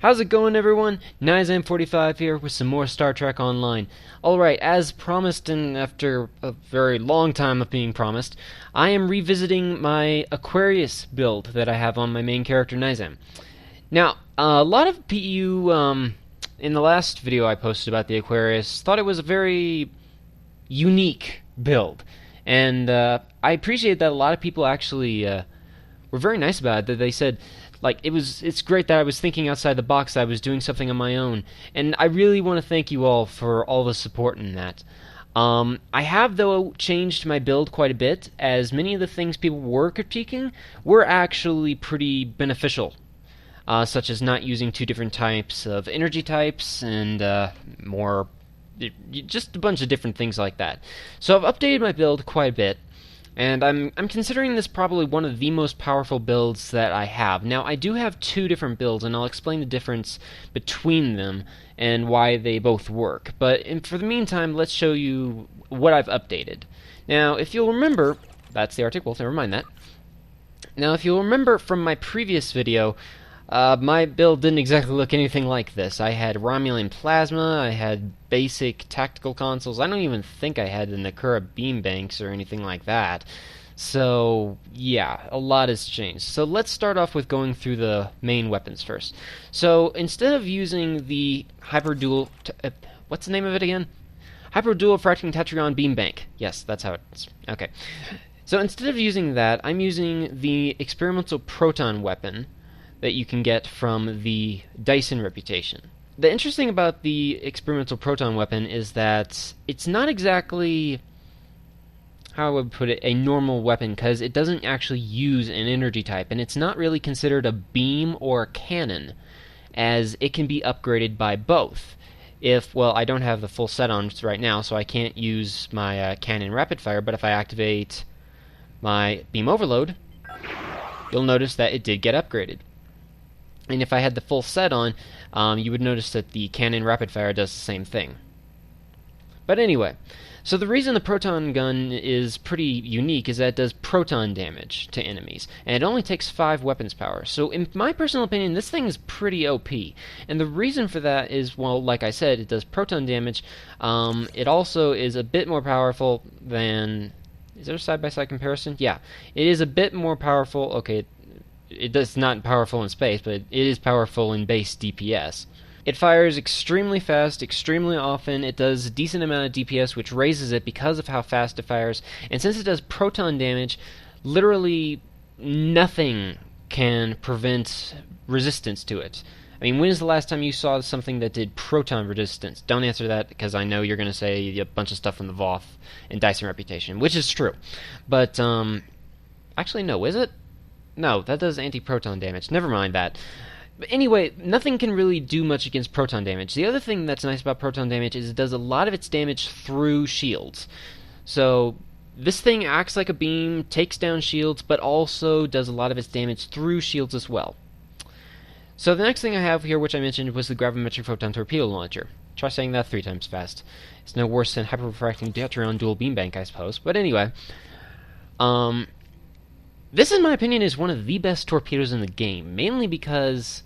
How's it going, everyone? Nizam45 here with some more Star Trek Online. Alright, as promised, and after a very long time of being promised, I am revisiting my Aquarius build that I have on my main character, Nizam. Now, a lot of you, in the last video I posted about the Aquarius, thought it was a very unique build. And I appreciate that a lot of people actually were very nice about it, that they said, like, it's great that I was thinking outside the box, that I was doing something on my own. And I really want to thank you all for all the support in that. I have, though, changed my build quite a bit, as many of the things people were critiquing were actually pretty beneficial. Such as not using two different types of energy types, and just a bunch of different things like that. So I've updated my build quite a bit. And I'm considering this probably one of the most powerful builds that I have. Now, I do have two different builds, and I'll explain the difference between them and why they both work. But for the meantime, let's show you what I've updated. Now, if you'll remember, that's the article, never mind that. Now, if you'll remember from my previous video, my build didn't exactly look anything like this. I had Romulan plasma, I had basic tactical consoles. I don't even think I had the Nakura beam banks or anything like that. So, yeah, a lot has changed. So let's start off with going through the main weapons first. So, instead of using the hyperdual... what's the name of it again? Hyperdual fracting tetryon beam bank. Yes, that's how it's... Okay. So instead of using that, I'm using the experimental proton weapon that you can get from the Dyson reputation. The interesting about the experimental proton weapon is that it's not exactly, how I would put it, a normal weapon, because it doesn't actually use an energy type, and it's not really considered a beam or a cannon, as it can be upgraded by both. Well, I don't have the full set on right now, so I can't use my cannon rapid fire, but if I activate my beam overload, you'll notice that it did get upgraded. And if I had the full set on, you would notice that the cannon rapid fire does the same thing. But anyway, so the reason the proton gun is pretty unique is that it does proton damage to enemies, and it only takes 5 weapons power. So in my personal opinion, this thing is pretty OP. And the reason for that is, well, like I said, it does proton damage. It also is a bit more powerful than... Is there a side-by-side comparison? Yeah, it is a bit more powerful. Okay, it's not powerful in space, but it is powerful in base DPS. It fires extremely fast, extremely often. It does a decent amount of DPS, which raises it because of how fast it fires. And since it does proton damage, literally nothing can prevent resistance to it. I mean, when is the last time you saw something that did proton resistance? Don't answer that, because I know you're going to say a bunch of stuff from the Voth and Dyson reputation, which is true. But, actually, no, is it? No, that does anti-proton damage. Never mind that. But anyway, nothing can really do much against proton damage. The other thing that's nice about proton damage is it does a lot of its damage through shields. So, this thing acts like a beam, takes down shields, but also does a lot of its damage through shields as well. So the next thing I have here, which I mentioned, was the gravimetric photon torpedo launcher. Try saying that 3 times fast. It's no worse than hyperrefracting tetryon dual beam bank, I suppose. But anyway, this, in my opinion, is one of the best torpedoes in the game, mainly because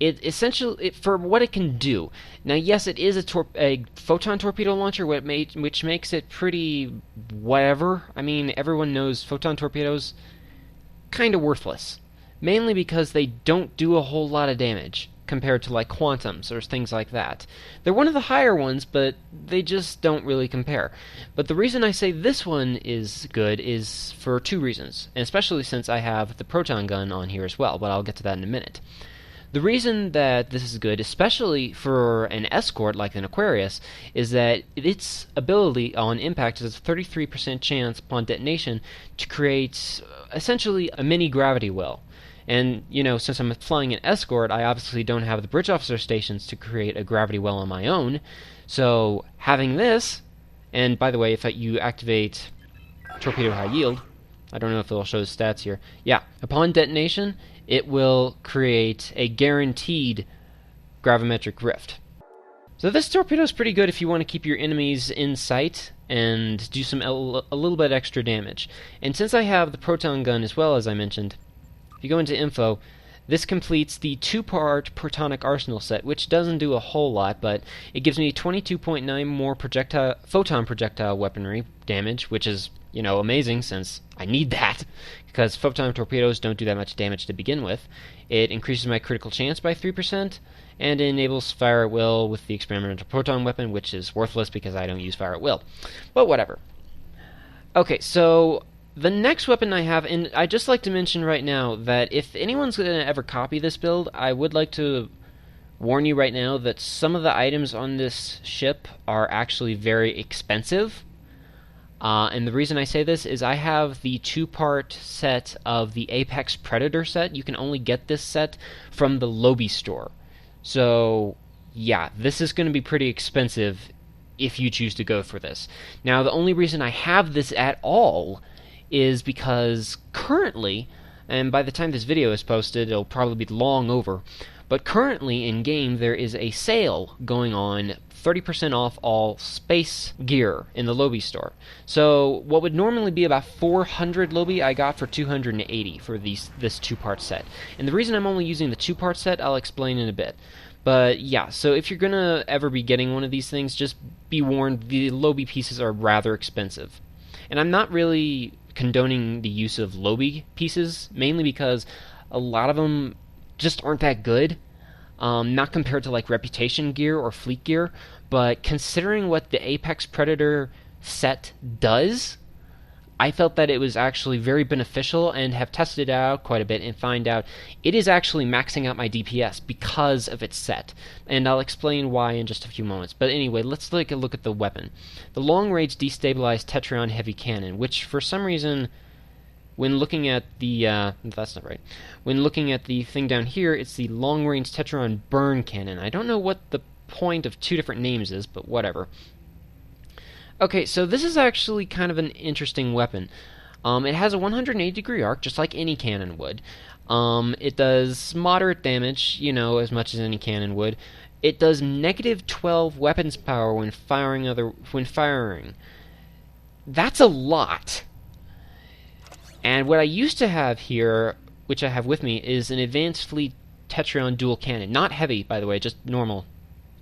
it essentially, for what it can do. Now, yes, it is a photon torpedo launcher, which makes it pretty whatever. I mean, everyone knows photon torpedoes kind of worthless, mainly because they don't do a whole lot of damage compared to, like, quantums or things like that. They're one of the higher ones, but they just don't really compare. But the reason I say this one is good is for 2 reasons, and especially since I have the proton gun on here as well, but I'll get to that in a minute. The reason that this is good, especially for an escort like an Aquarius, is that its ability on impact has a 33% chance upon detonation to create essentially a mini gravity well. And, you know, since I'm flying an escort, I obviously don't have the bridge officer stations to create a gravity well on my own. So, having this, and by the way, if you activate Torpedo High Yield, I don't know if it'll show the stats here. Yeah, upon detonation, it will create a guaranteed gravimetric rift. So this torpedo is pretty good if you want to keep your enemies in sight and do a little bit extra damage. And since I have the proton gun as well, as I mentioned, if you go into info, This completes the two-part Protonic Arsenal set, which doesn't do a whole lot, but it gives me 22.9 more photon projectile weaponry damage, which is, amazing since I need that, because photon torpedoes don't do that much damage to begin with. It increases my critical chance by 3%, and it enables fire at will with the experimental proton weapon, which is worthless because I don't use fire at will. But whatever. Okay, so the next weapon I have, and I'd just like to mention right now that if anyone's going to ever copy this build, I would like to warn you right now that some of the items on this ship are actually very expensive. And the reason I say this is I have the two-part set of the Apex Predator set. You can only get this set from the Loadout store. So, yeah, this is going to be pretty expensive if you choose to go for this. Now, the only reason I have this at all is because currently, and by the time this video is posted, it'll probably be long over, but currently in-game there is a sale going on, 30% off all space gear in the Loadout store. So what would normally be about 400 Loadout, I got for 280 for this two-part set. And the reason I'm only using the two-part set, I'll explain in a bit. But yeah, so if you're gonna ever be getting one of these things, just be warned, the Loadout pieces are rather expensive. And I'm not really condoning the use of Loadout pieces, mainly because a lot of them just aren't that good. Not compared to like reputation gear or fleet gear, but considering what the Apex Predator set does, I felt that it was actually very beneficial and have tested it out quite a bit and find out it is actually maxing out my DPS because of its set. And I'll explain why in just a few moments. But anyway, let's take a look at the weapon. The long-range destabilized tetryon heavy cannon, which for some reason, when looking at the, that's not right. When looking at the thing down here, it's the long-range tetryon burn cannon. I don't know what the point of two different names is, but whatever. Okay, so this is actually kind of an interesting weapon. It has a 180-degree arc, just like any cannon would. It does moderate damage, as much as any cannon would. It does negative 12 weapons power when firing. That's a lot. And what I used to have here, which I have with me, is an Advanced Fleet Tetryon dual cannon. Not heavy, by the way, just normal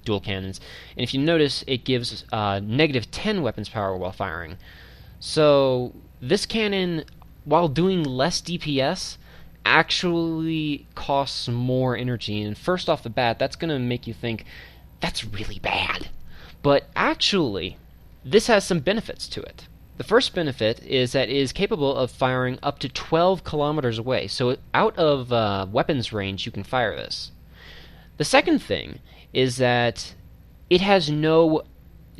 dual cannons. And if you notice, it gives negative 10 weapons power while firing. So this cannon, while doing less DPS, actually costs more energy. And first off the bat, that's going to make you think, that's really bad. But actually, this has some benefits to it. The first benefit is that it is capable of firing up to 12 kilometers away. So out of weapons range, you can fire this. The second thing is that it has no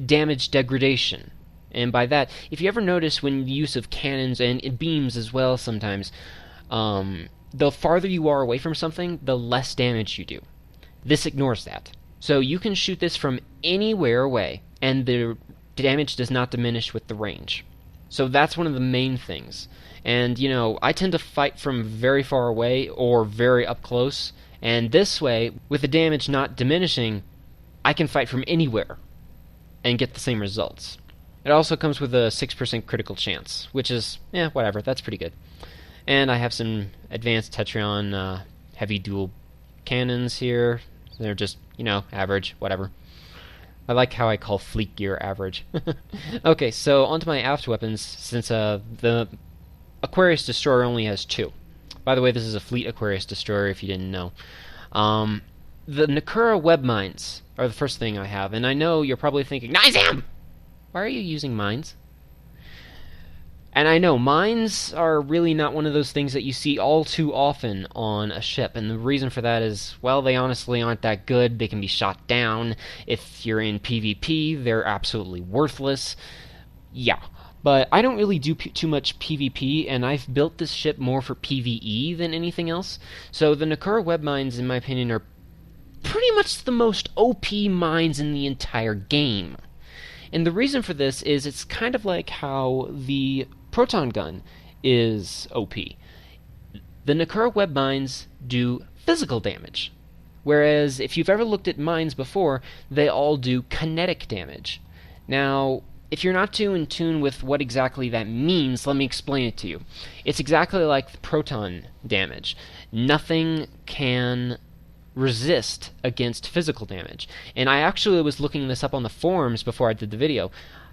damage degradation. And by that, if you ever notice when the use of cannons and beams as well sometimes, the farther you are away from something, the less damage you do. This ignores that. So you can shoot this from anywhere away, and the damage does not diminish with the range. So that's one of the main things. And, I tend to fight from very far away or very up close, and this way, with the damage not diminishing, I can fight from anywhere and get the same results. It also comes with a 6% critical chance, which is, whatever, that's pretty good. And I have some advanced tetryon heavy dual cannons here. They're just, average, whatever. I like how I call fleet gear average. Okay, so onto my aft weapons, since the Aquarius Destroyer only has 2. By the way, this is a Fleet Aquarius Destroyer, if you didn't know. The Nakura web mines are the first thing I have, and I know you're probably thinking, Nizam! Why are you using mines? And I know, mines are really not one of those things that you see all too often on a ship, and the reason for that is, well, they honestly aren't that good. They can be shot down. If you're in PvP, they're absolutely worthless. Yeah. But I don't really do too much PvP, and I've built this ship more for PvE than anything else. So the Nakura web mines, in my opinion, are pretty much the most OP mines in the entire game. And the reason for this is it's kind of like how the proton gun is OP. The Nakura web mines do physical damage, whereas if you've ever looked at mines before, they all do kinetic damage. Now, if you're not too in tune with what exactly that means, let me explain it to you. It's exactly like the proton damage. Nothing can resist against physical damage. And I actually was looking this up on the forums before I did the video.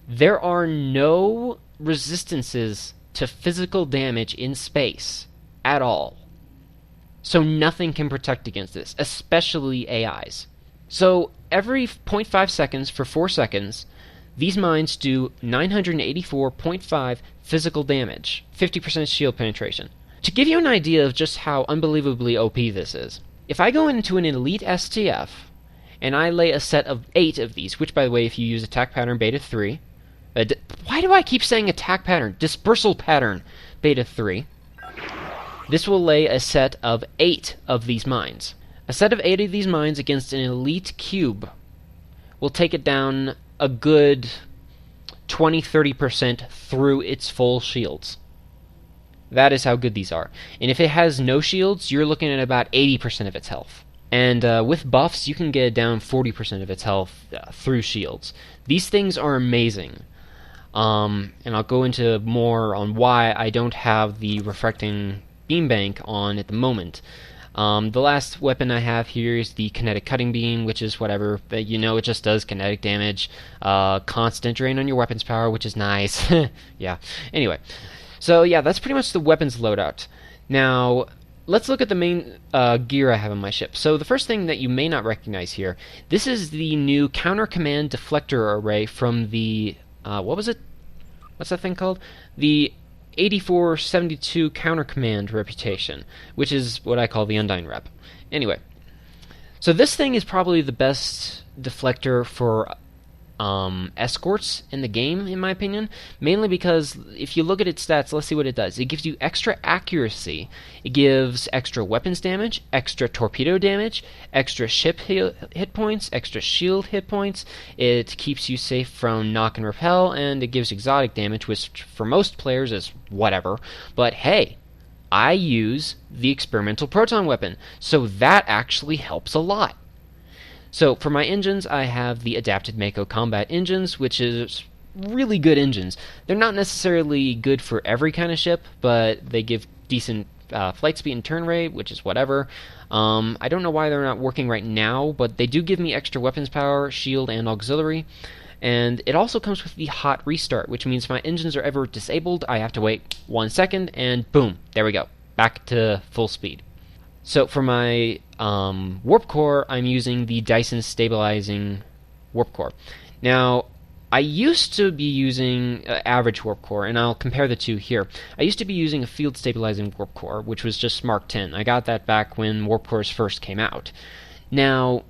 There are no resistances to physical damage in space at all. So nothing can protect against this, especially AIs. So every 0.5 seconds for 4 seconds, these mines do 984.5 physical damage, 50% shield penetration. To give you an idea of just how unbelievably OP this is, if I go into an elite STF and I lay a set of 8 of these, which by the way, if you use attack pattern beta 3, why do I keep saying attack pattern? Dispersal pattern beta 3. This will lay a set of 8 of these mines. A set of 8 of these mines against an elite cube will take it down a good 20-30% through its full shields. That is how good these are. And if it has no shields, you're looking at about 80% of its health. And with buffs, you can get down 40% of its health through shields. These things are amazing. And I'll go into more on why I don't have the refracting beam bank on at the moment. The last weapon I have here is the kinetic cutting beam, which is whatever, you know, it just does kinetic damage, constant drain on your weapons power, which is nice. Yeah, anyway. So yeah, that's pretty much the weapons loadout. Now, let's look at the main gear I have on my ship. So the first thing that you may not recognize here, this is the new counter command deflector array from the, what was it? What's that thing called? The 8472 counter command reputation, which is what I call the Undyne rep. Anyway, so this thing is probably the best deflector for escorts in the game, in my opinion, mainly because if you look at its stats, let's see what it does. It gives you extra accuracy, it gives extra weapons damage, extra torpedo damage, extra ship hit points, extra shield hit points, it keeps you safe from knock and repel, and it gives exotic damage, which for most players is whatever, but hey, I use the experimental proton weapon, so that actually helps a lot. So for my engines, I have the adapted Mako combat engines, which is really good engines. They're not necessarily good for every kind of ship, but they give decent flight speed and turn rate, which is whatever. I don't know why they're not working right now, but they do give me extra weapons power, shield, and auxiliary. And it also comes with the hot restart, which means if my engines are ever disabled, I have to wait 1 second, and boom, there we go, back to full speed. So for my warp core, I'm using the Dyson stabilizing warp core. Now, I used to be using average warp core, and I'll compare the two here. I used to be using a field stabilizing warp core, which was just Mark 10. I got that back when warp cores first came out. Now,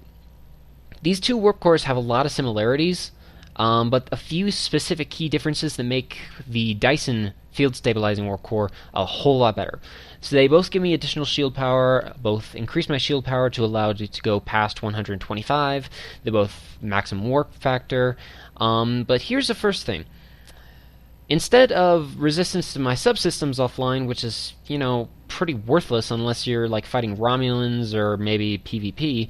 these two warp cores have a lot of similarities, but a few specific key differences that make the Dyson field stabilizing warp core a whole lot better. So they both give me additional shield power, both increase my shield power to allow it to go past 125, they both maximum warp factor, but here's the first thing. Instead of resistance to my subsystems offline, which is, you know, pretty worthless unless you're like fighting Romulans or maybe PvP,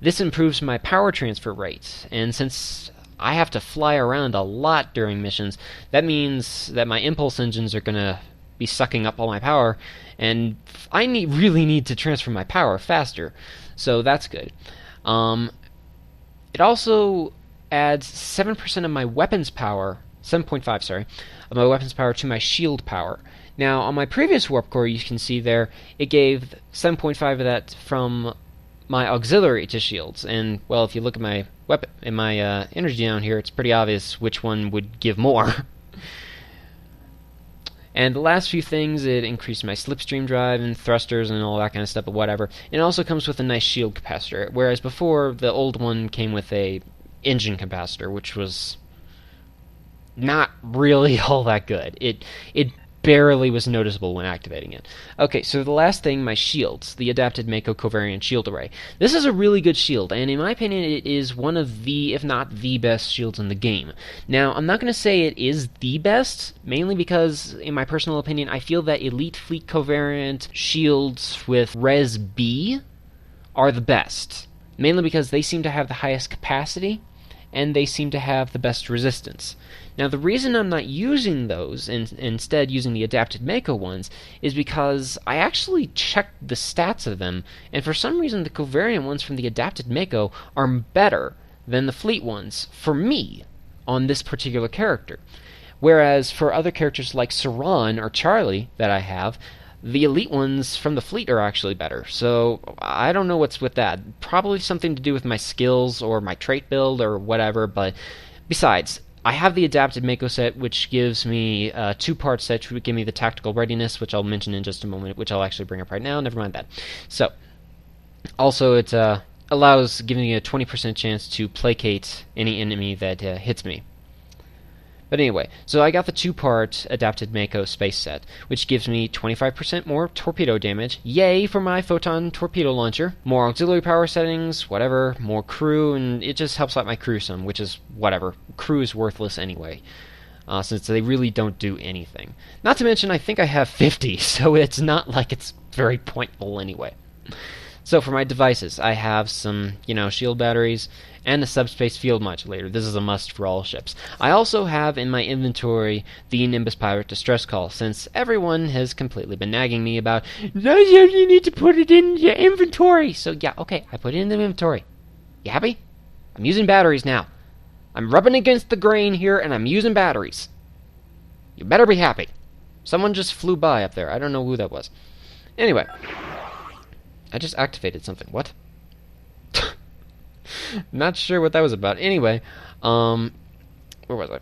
this improves my power transfer rate, and since I have to fly around a lot during missions, that means that my impulse engines are going to be sucking up all my power, and I really need to transfer my power faster, so that's good. It also adds 7% of my weapons power, 7.5, sorry, of my weapons power to my shield power. Now, on my previous warp core, you can see there, it gave 7.5 of that from my auxiliary to shields, and, well, if you look at my weapon and my energy down here, it's pretty obvious which one would give more. And the last few things, it increased my slipstream drive and thrusters and all that kind of stuff, but whatever. It also comes with a nice shield capacitor, whereas before, the old one came with a engine capacitor, which was not really all that good. It barely was noticeable when activating it. Okay, so the last thing, my shields, the adapted Mako covariant shield array. This is a really good shield, and in my opinion, it is one of the, if not the best shields in the game. Now, I'm not going to say it is the best, mainly because, in my personal opinion, I feel that Elite Fleet covariant shields with Res B are the best, mainly because they seem to have the highest capacity, and they seem to have the best resistance. Now, the reason I'm not using those, and instead using the adapted Mako ones, is because I actually checked the stats of them, and for some reason the covariant ones from the adapted Mako are better than the Fleet ones, for me, on this particular character. Whereas for other characters like Saran or Charlie that I have, the elite ones from the Fleet are actually better. So I don't know what's with that. Probably something to do with my skills or my trait build or whatever, but besides, I have the adapted Mako set, which gives me a two-part set, which would give me the tactical readiness, which I'll mention in just a moment, which I'll actually bring up right now. Never mind that. So, also it allows giving me a 20% chance to placate any enemy that hits me. But anyway, so I got the two-part adapted Mako space set, which gives me 25% more torpedo damage. Yay for my photon torpedo launcher. More auxiliary power settings, whatever, more crew, and it just helps out my crew some, which is whatever. Crew is worthless anyway, since they really don't do anything. Not to mention, I think I have 50, so it's not like it's very pointful anyway. So for my devices, I have some, shield batteries and a subspace field modulator. This is a must for all ships. I also have in my inventory the Nimbus Pirate Distress Call, since everyone has completely been nagging me about, no, you need to put it in your inventory. So yeah, okay, I put it in the inventory. You happy? I'm using batteries now. I'm rubbing against the grain here, and I'm using batteries. You better be happy. Someone just flew by up there. I don't know who that was. Anyway. I just activated something. What? Not sure what that was about. Anyway, where was I?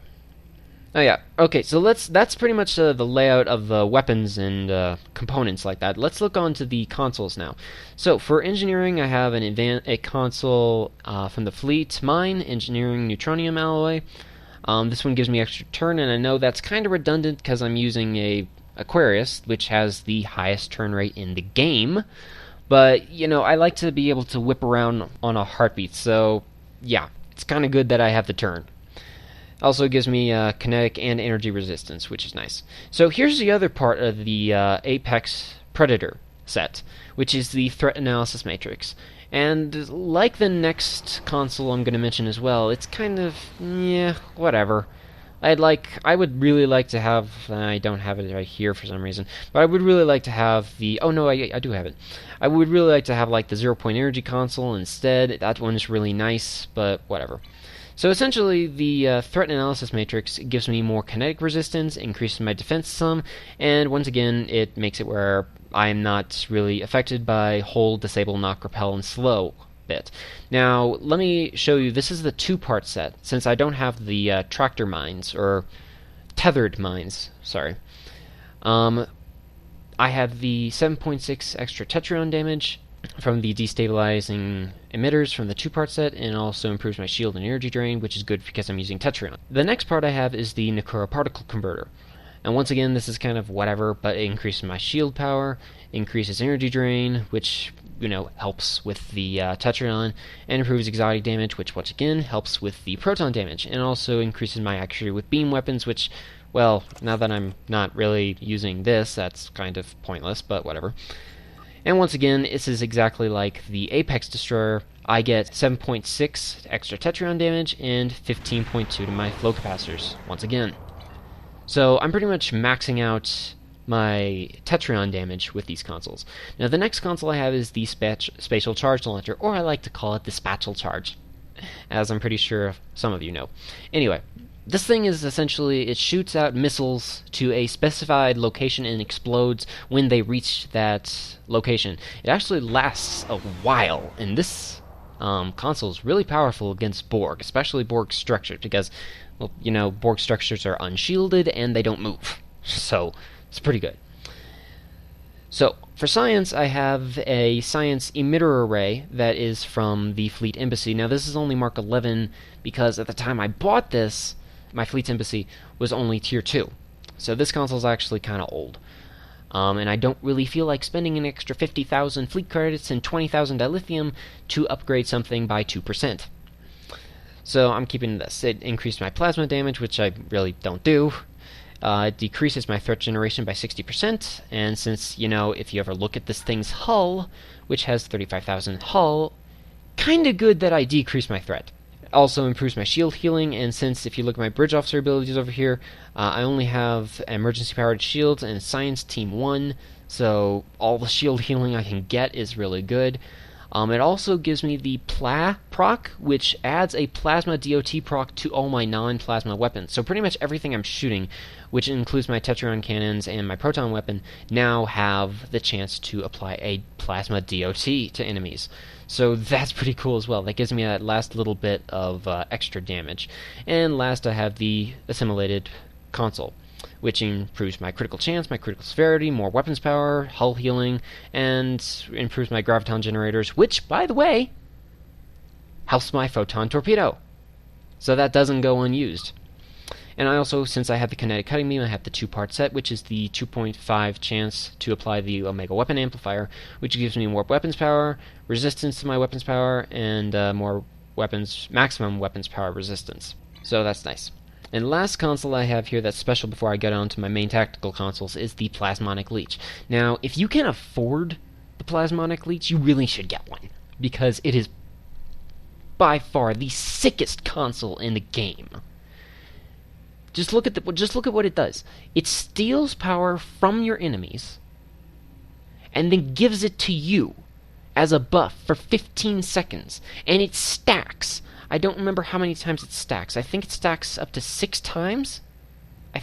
Oh yeah. Okay, so that's pretty much the layout of the weapons and components like that. Let's look on to the consoles now. So for engineering, I have a console from the Fleet Mine, Engineering Neutronium Alloy. This one gives me extra turn, and I know that's kind of redundant because I'm using a Aquarius, which has the highest turn rate in the game. But, I like to be able to whip around on a heartbeat, so, yeah, it's kind of good that I have the turn. Also gives me kinetic and energy resistance, which is nice. So here's the other part of the Apex Predator set, which is the threat analysis matrix. And like the next console I'm going to mention as well, it's kind of, whatever. I would really like to have, I don't have it right here for some reason, but I would really like to have the, oh no, I do have it. I would really like to have like the 0-point energy console instead. That one is really nice, but whatever. So essentially, the threat analysis matrix gives me more kinetic resistance, increases my defense some, and once again, it makes it where I'm not really affected by hold, disable, knock, repel, and slow bit. Now, let me show you, this is the two-part set, since I don't have the tractor mines, or tethered mines, sorry. I have the 7.6 extra tetryon damage from the destabilizing emitters from the two-part set, and also improves my shield and energy drain, which is good because I'm using tetryon. The next part I have is the Nakura particle converter. And once again, this is kind of whatever, but it increases my shield power, increases energy drain, which helps with the tetryon, and improves exotic damage, which once again helps with the proton damage, and also increases my accuracy with beam weapons, which, well, now that I'm not really using this, that's kind of pointless, but whatever. And once again, this is exactly like the Apex Destroyer. I get 7.6 extra tetryon damage and 15.2 to my flow capacitors, once again. So I'm pretty much maxing out my tetryon damage with these consoles. Now the next console I have is the Spatial Charge Launcher, or I like to call it the Spatial Charge, as I'm pretty sure some of you know. Anyway, this thing is essentially, it shoots out missiles to a specified location and explodes when they reach that location. It actually lasts a while, and this console is really powerful against Borg, especially Borg structures, because, well, Borg structures are unshielded and they don't move. So it's pretty good. So, for science, I have a science emitter array that is from the Fleet Embassy. Now, this is only Mark 11 because at the time I bought this, my Fleet Embassy was only Tier 2. So this console is actually kind of old. And I don't really feel like spending an extra 50,000 fleet credits and 20,000 dilithium to upgrade something by 2%. So I'm keeping this. It increased my plasma damage, which I really don't do. It decreases my threat generation by 60%, and since, if you ever look at this thing's hull, which has 35,000 hull, kinda good that I decrease my threat. also improves my shield healing, and since if you look at my bridge officer abilities over here, I only have emergency powered shields and science team 1, so all the shield healing I can get is really good. It also gives me the Pla proc, which adds a plasma DOT proc to all my non-plasma weapons. So pretty much everything I'm shooting, which includes my tetryon cannons and my proton weapon, now have the chance to apply a plasma DOT to enemies. So that's pretty cool as well. That gives me that last little bit of extra damage. And last, I have the assimilated console, which improves my critical chance, my critical severity, more weapons power, hull healing, and improves my graviton generators, which, by the way, helps my photon torpedo. So that doesn't go unused. And I also, since I have the kinetic cutting beam, I have the 2-part set, which is the 2.5 chance to apply the Omega weapon amplifier, which gives me more weapons power, resistance to my weapons power, and more maximum weapons power resistance. So that's nice. And the last console I have here that's special before I get on to my main tactical consoles is the Plasmonic Leech. Now, if you can afford the Plasmonic Leech, you really should get one, because it is by far the sickest console in the game. Just look at what it does. It steals power from your enemies and then gives it to you as a buff for 15 seconds, and it stacks. I don't remember how many times it stacks. I think it stacks up to 6 times. I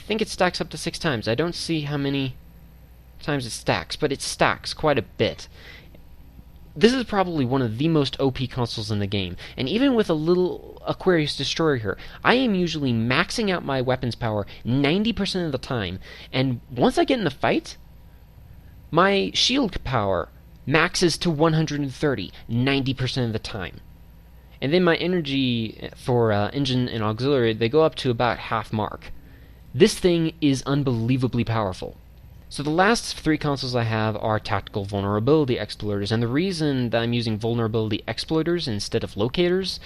don't see how many times it stacks, but it stacks quite a bit. This is probably one of the most OP consoles in the game, and even with a little Aquarius Destroyer here, I am usually maxing out my weapons power 90% of the time, and once I get in the fight, my shield power maxes to 130 90% of the time. And then my energy for engine and auxiliary, they go up to about half mark. This thing is unbelievably powerful. So the last 3 consoles I have are tactical vulnerability exploiters, and the reason that I'm using vulnerability exploiters instead of locators,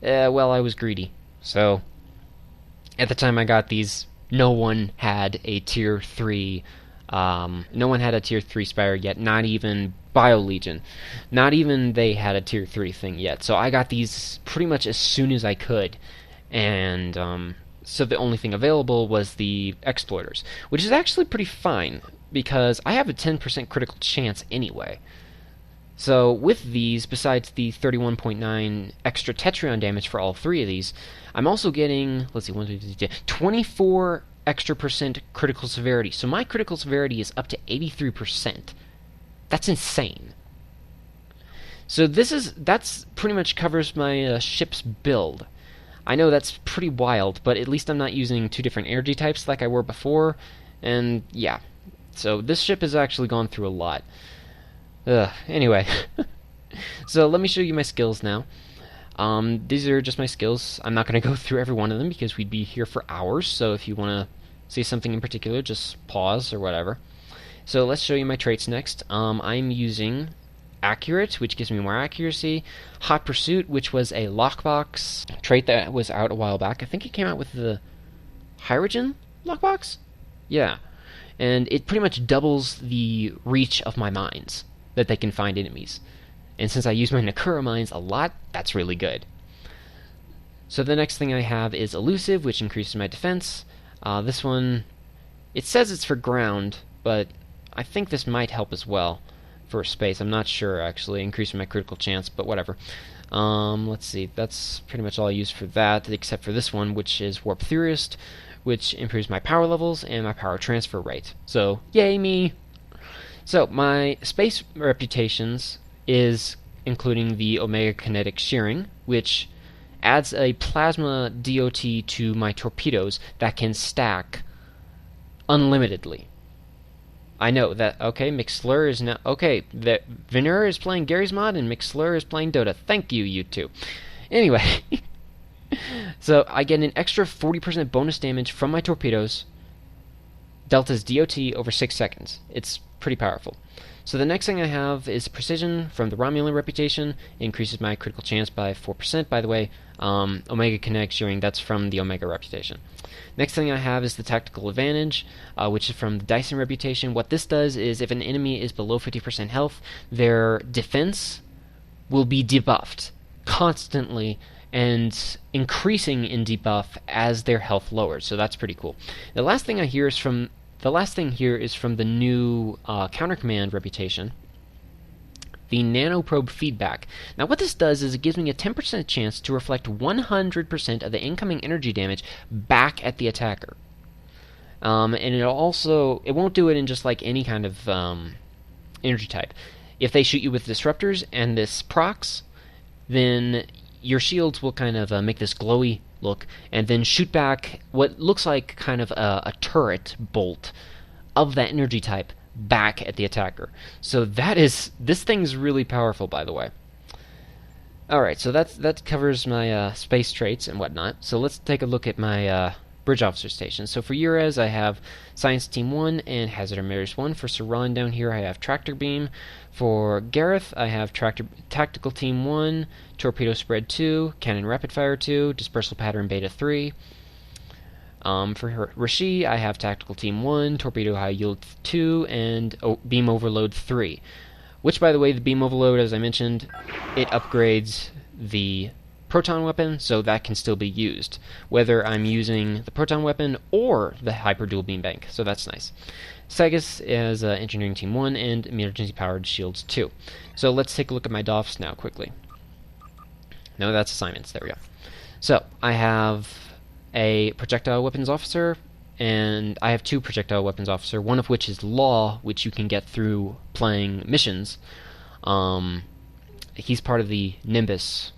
well, I was greedy. So at the time I got these, no one had a tier 3 Spire yet, not even BioLegion. Not even they had a tier 3 thing yet. So I got these pretty much as soon as I could. And so the only thing available was the exploiters, which is actually pretty fine, because I have a 10% critical chance anyway. So with these, besides the 31.9 extra tetryon damage for all 3 of these, I'm also getting, 24 extra percent critical severity. So my critical severity is up to 83%. That's insane. So that's pretty much covers my ship's build. I know that's pretty wild, but at least I'm not using 2 different energy types like I were before, and yeah. So this ship has actually gone through a lot. Anyway, so let me show you my skills now. These are just my skills. I'm not going to go through every one of them because we'd be here for hours, so if you want to see something in particular, just pause or whatever. So let's show you my traits next. I'm using Accurate, which gives me more accuracy. Hot Pursuit, which was a lockbox trait that was out a while back. I think it came out with the Hydrogen lockbox? Yeah. And it pretty much doubles the reach of my mines that they can find enemies. And since I use my Nakura mines a lot, that's really good. So the next thing I have is Elusive, which increases my defense. This one, it says it's for ground, but I think this might help as well for space. I'm not sure, actually, increasing my critical chance, but whatever. Let's see, that's pretty much all I use for that, except for this one, which is Warp Theorist, which improves my power levels and my power transfer rate. So, yay me! So, my space reputations is including the Omega Kinetic Shearing, which adds a plasma DOT to my torpedoes that can stack unlimitedly. I know that, okay, McSlur is now, okay, that Venur is playing Gary's Mod and McSlur is playing Dota. Thank you, you two. Anyway, so I get an extra 40% bonus damage from my torpedoes, Delta's DOT over 6 seconds. It's pretty powerful. So the next thing I have is Precision from the Romulan Reputation. It increases my critical chance by 4%, by the way. Omega Kinetic Shearing, that's from the Omega Reputation. Next thing I have is the Tactical Advantage, which is from the Dyson Reputation. What this does is if an enemy is below 50% health, their defense will be debuffed. constantly and increasing in debuff as their health lowers. So that's pretty cool. The last thing here is from the new counter command reputation, the nanoprobe feedback. Now what this does is it gives me a 10% chance to reflect 100% of the incoming energy damage back at the attacker. And it won't do it in just like any kind of energy type. If they shoot you with disruptors and this procs, then your shields will kind of make this glowy look, and then shoot back what looks like kind of a turret bolt of that energy type back at the attacker. So this thing's really powerful, by the way. Alright, so that covers my space traits and whatnot. So let's take a look at my bridge officer station. So for Urez, I have Science Team 1 and Hazard Emitters 1. For Saran down here, I have Tractor Beam. For Gareth, I have Tactical Team 1, Torpedo Spread 2, Cannon Rapid Fire 2, Dispersal Pattern Beta 3. For Rishi, I have Tactical Team 1, Torpedo High Yield 2, and Beam Overload 3. Which, by the way, the Beam Overload, as I mentioned, it upgrades the proton weapon, so that can still be used, whether I'm using the proton weapon or the Hyper Dual Beam Bank, so that's nice. Sagus is Engineering Team 1 and Emergency Powered Shields 2. So let's take a look at my DOFs now quickly. No, that's assignments, there we go. So, I have a Projectile Weapons Officer, and I have 2 Projectile Weapons Officer, one of which is Law, which you can get through playing missions. He's part of the Nimbus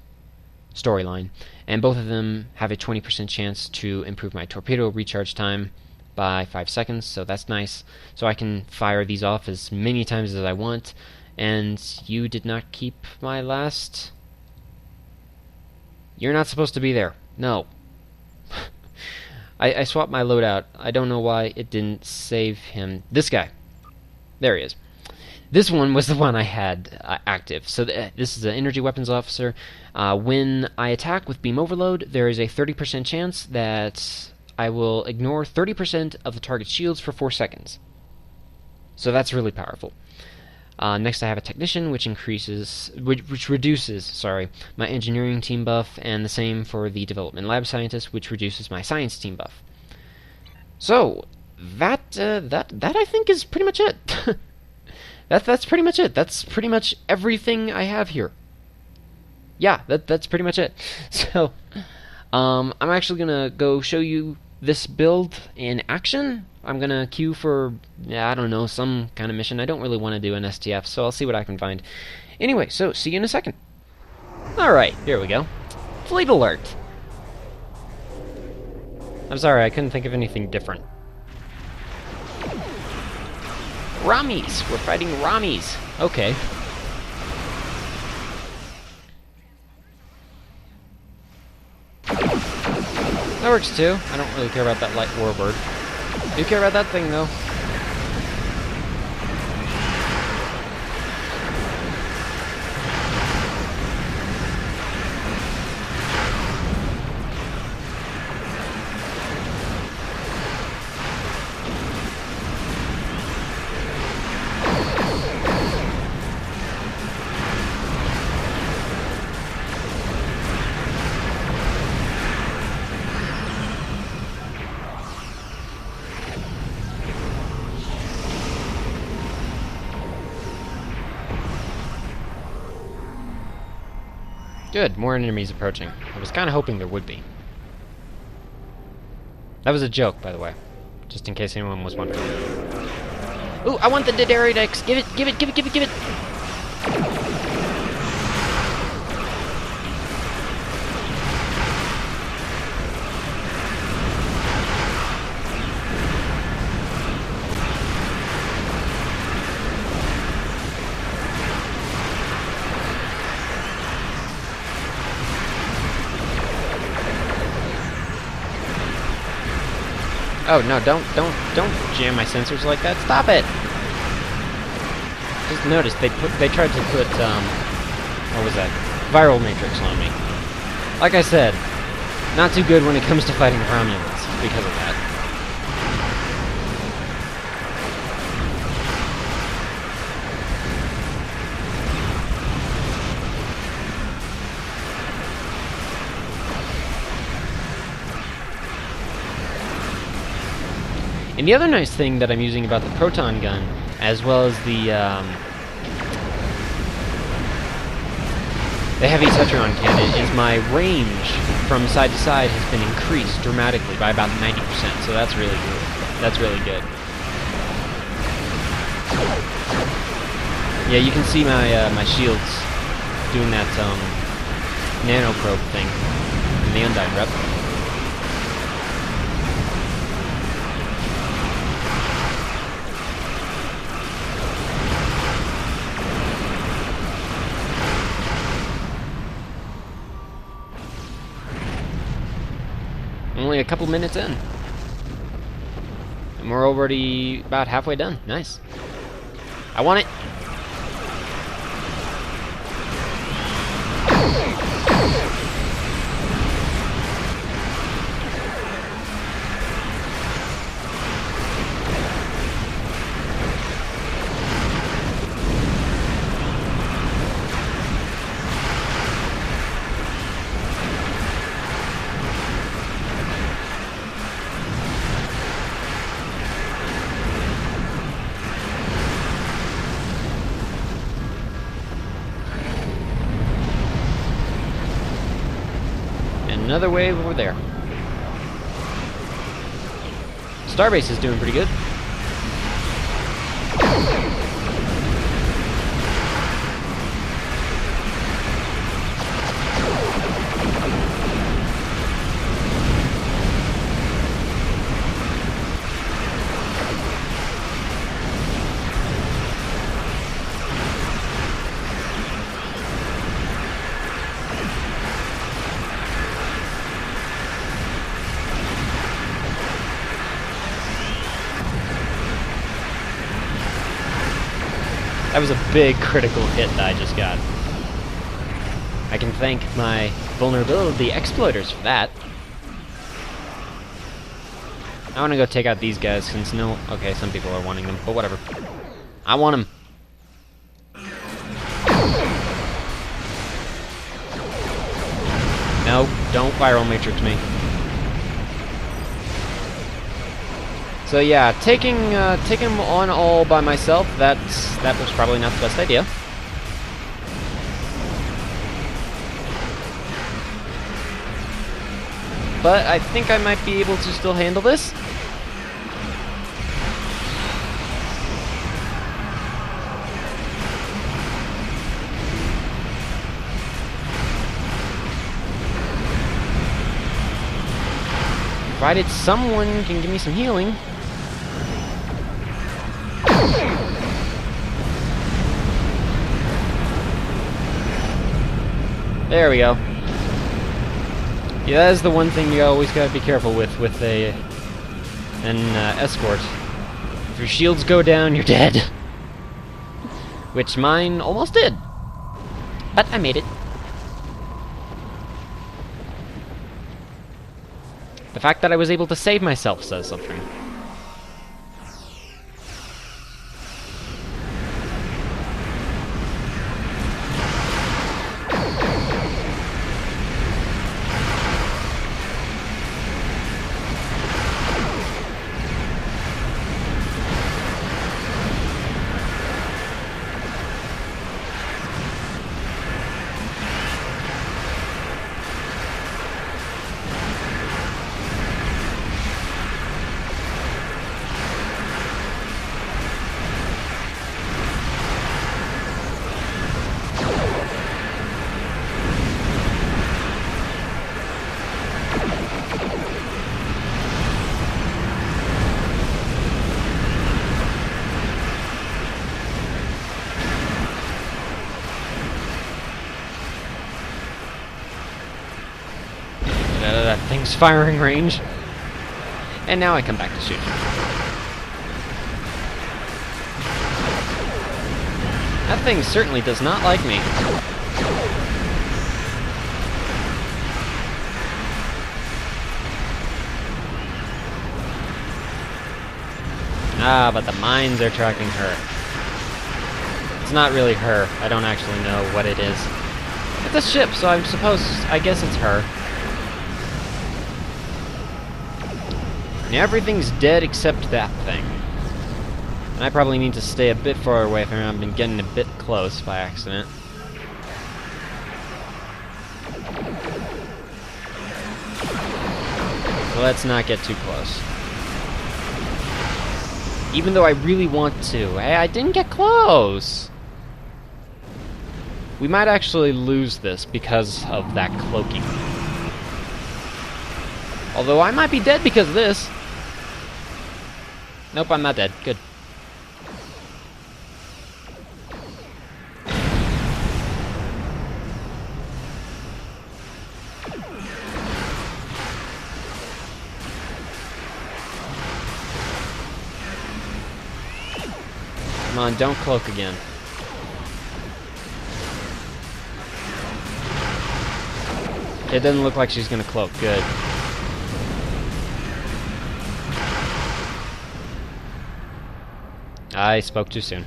storyline, and both of them have a 20% chance to improve my torpedo recharge time by 5 seconds, so that's nice. So I can fire these off as many times as I want, and you did not keep my last... You're not supposed to be there. No. I swapped my loadout. I don't know why it didn't save him. This guy. There he is. This one was the one I had active. So this is an Energy Weapons Officer. When I attack with Beam Overload, there is a 30% chance that I will ignore 30% of the target's shields for 4 seconds. So that's really powerful. Next I have a Technician, which reduces my Engineering Team buff, and the same for the Development Lab Scientist, which reduces my Science Team buff. So, that I think is pretty much it. That's pretty much it. That's pretty much everything I have here. Yeah, that's pretty much it. So, I'm actually gonna go show you this build in action. I'm gonna queue for, I don't know, some kind of mission. I don't really want to do an STF, so I'll see what I can find. Anyway, so see you in a second. Alright, here we go. Fleet Alert! I'm sorry, I couldn't think of anything different. Ramis! We're fighting Ramis! Okay. That works too. I don't really care about that light warbird. Do care about that thing though. Good, more enemies approaching. I was kind of hoping there would be. That was a joke, by the way. Just in case anyone was wondering. Ooh, I want the Dideridex! Give it, give it, give it, give it, give it! Oh no, don't jam my sensors like that. Stop it! Just noticed they tried to put what was that? Viral matrix on me. Like I said, not too good when it comes to fighting Romulans because of that. And the other nice thing that I'm using about the proton gun, as well as the heavy tetryon cannon, is my range from side to side has been increased dramatically by about 90%, so that's really good. That's really good. Yeah, you can see my my shields doing that nano probe thing in the undyed rep. Only a couple minutes in. And we're already about halfway done. Nice. I want it. Another wave over there. Starbase is doing pretty good. That was a big critical hit that I just got. I can thank my vulnerability exploiters for that. I want to go take out these guys since no... Okay, some people are wanting them, but whatever. I want them. No, don't viral matrix me. So yeah, taking them on all by myself, that was probably not the best idea. But I think I might be able to still handle this. Provided someone can give me some healing. There we go. Yeah, that is the one thing you always gotta be careful with an escort. If your shields go down, you're dead. Which mine almost did. But I made it. The fact that I was able to save myself says something. That thing's firing range. And now I come back to shooting. That thing certainly does not like me. Ah, but the mines are tracking her. It's not really her. I don't actually know what it is. It's a ship, so I guess it's her. And everything's dead except that thing. And I probably need to stay a bit far away from him. I've been getting a bit close by accident. So let's not get too close. Even though I really want to. Hey, I didn't get close! We might actually lose this because of that cloaking. Although I might be dead because of this. Nope, I'm not dead. Good. Come on, don't cloak again. It doesn't look like she's gonna cloak. Good. I spoke too soon.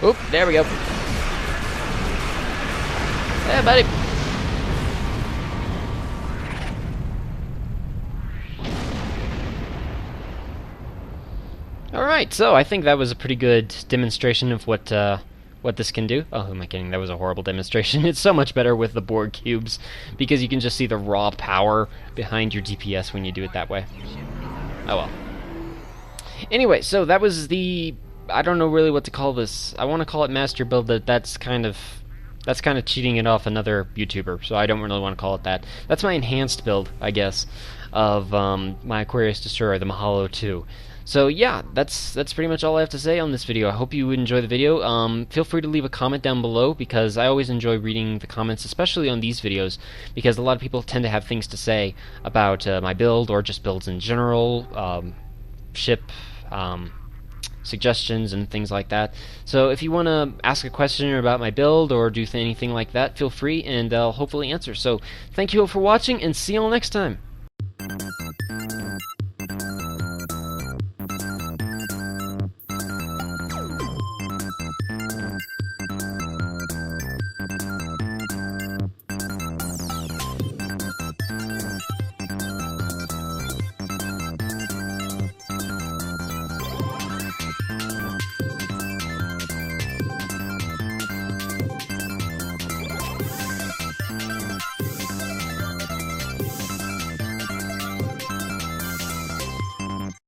Oop, there we go. Hey, buddy. Alright, so I think that was a pretty good demonstration of what this can do. Oh, who am I kidding? That was a horrible demonstration. It's so much better with the Borg cubes, because you can just see the raw power behind your DPS when you do it that way. Oh well. Anyway, so that was the... I don't know really what to call this. I want to call it Master Build, that's kind of cheating it off another YouTuber, so I don't really want to call it that. That's my enhanced build, I guess, of my Aquarius Destroyer, the Muhalo II. So yeah, that's pretty much all I have to say on this video. I hope you enjoy the video. Feel free to leave a comment down below, because I always enjoy reading the comments, especially on these videos, because a lot of people tend to have things to say about my build, or just builds in general, ship suggestions and things like that. So if you want to ask a question about my build or do anything like that, feel free, and I'll hopefully answer. So thank you all for watching, and see you all next time.